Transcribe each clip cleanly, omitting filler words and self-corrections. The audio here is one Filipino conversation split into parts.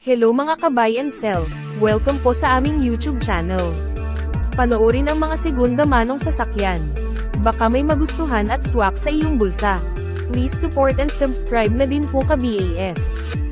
Hello mga ka-buy and sell, welcome po sa aming YouTube channel. Panoorin ang mga segunda manong sasakyan. Baka may magustuhan at swak sa iyong bulsa. Please support and subscribe na din po ka-BAS.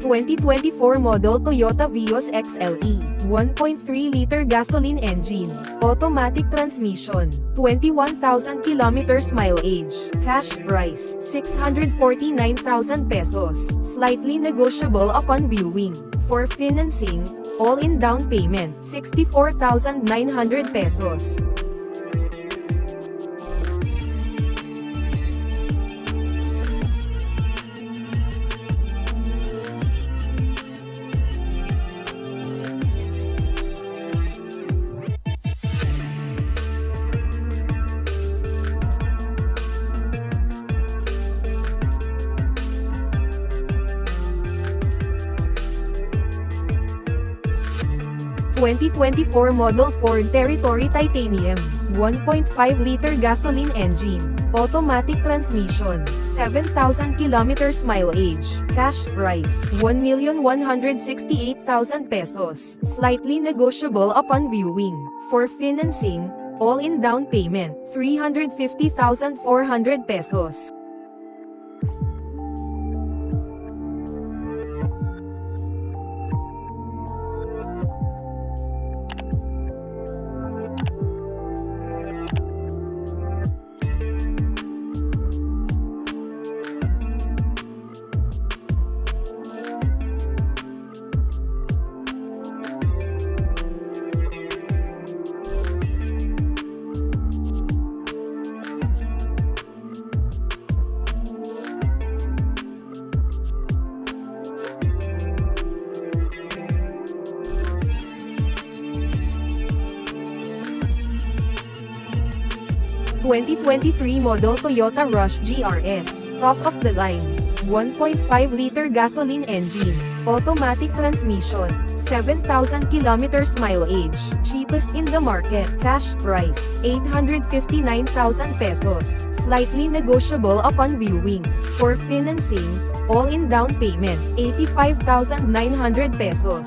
2024 model Toyota Vios XLE, 1.3-liter gasoline engine, automatic transmission, 21,000 kilometers mileage, cash price, 649,000 pesos, slightly negotiable upon viewing. For financing, all-in down payment, 64,900 pesos. (2024 model Ford Territory Titanium, 1.5-liter gasoline engine, automatic transmission, 7,000 kilometers mileage, cash price, 1,168,000 pesos, slightly negotiable upon viewing. For financing, all-in down payment, 350,400 pesos. (2023 model Toyota Rush GRS, top of the line, 1.5-liter gasoline engine, automatic transmission, 7,000 kilometers mileage, cheapest in the market, cash price, 859,000 pesos, slightly negotiable upon viewing. For financing, all-in down payment, 85,900 pesos.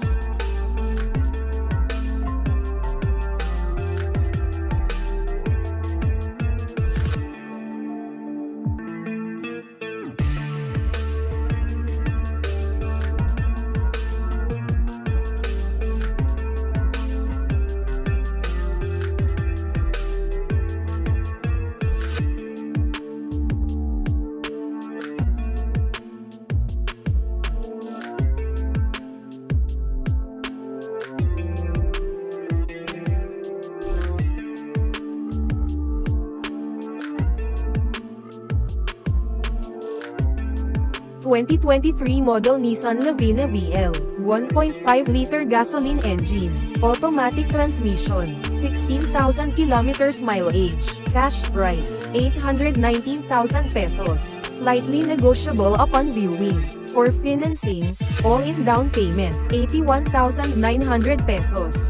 (2023 model Nissan Livina VL, 1.5-liter gasoline engine, automatic transmission, 16,000 kilometers mileage, cash price, 819,000 pesos, slightly negotiable upon viewing. For financing, all-in down payment, 81,900 pesos.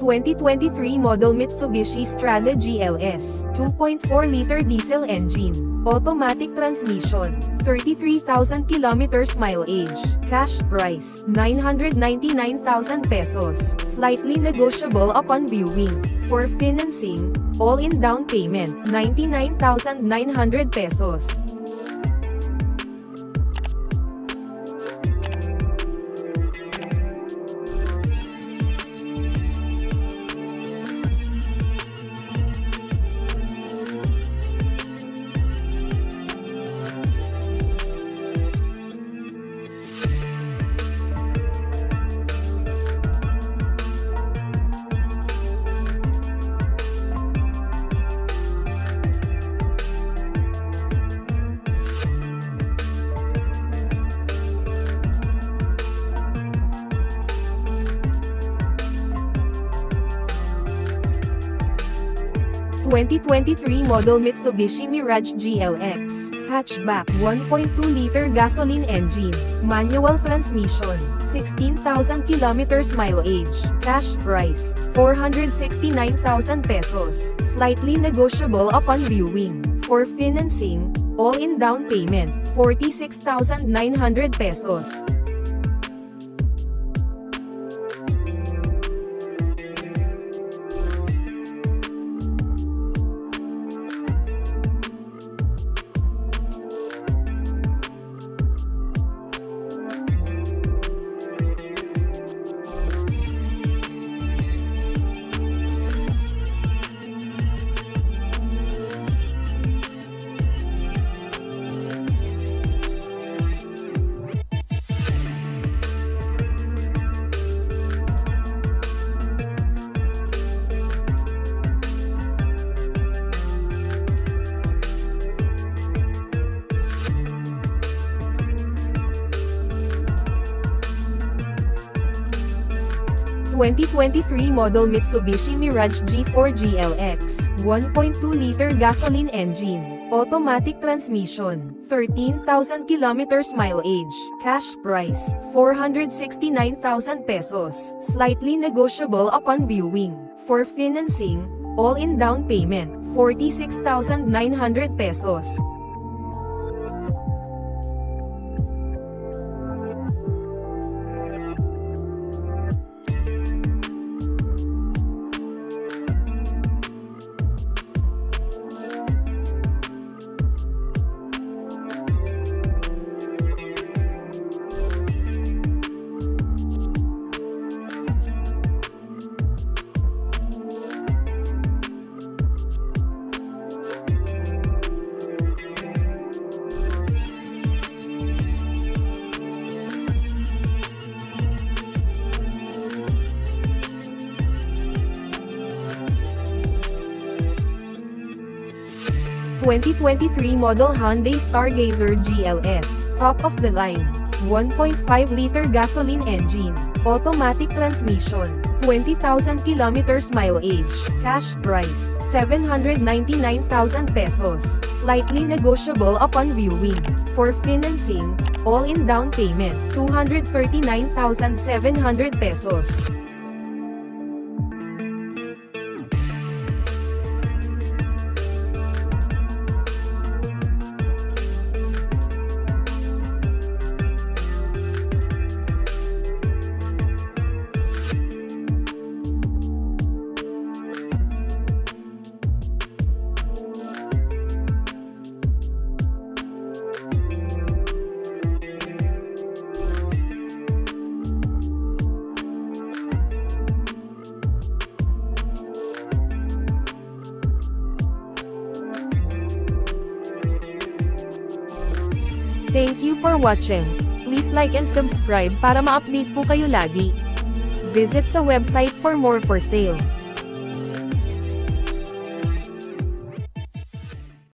(2023 model Mitsubishi Strada GLS, 2.4-liter diesel engine, automatic transmission, 33,000 kilometers mileage, cash price, 999,000 pesos, slightly negotiable upon viewing. For financing, all-in down payment, 99,900 pesos. 2023 model Mitsubishi Mirage GLX, hatchback, 1.2-liter gasoline engine, manual transmission, 16,000 kilometers mileage, cash price, 469,000 pesos, slightly negotiable upon viewing. For financing, all-in down payment, 46,900 pesos. (2023 model Mitsubishi Mirage G4 GLX, 1.2-liter gasoline engine, automatic transmission, 13,000 kilometers mileage, cash price, 469,000 pesos, slightly negotiable upon viewing. For financing, all-in down payment, 46,900 pesos. (2023 model Hyundai Stargazer GLS, top of the line, 1.5-liter gasoline engine, automatic transmission, 20,000 kilometers mileage, cash price, 799,000 pesos, slightly negotiable upon viewing. For financing, all-in down payment, 239,700 pesos. Thank you for watching. Please like and subscribe para ma-update po kayo lagi. Visit sa website for more for sale.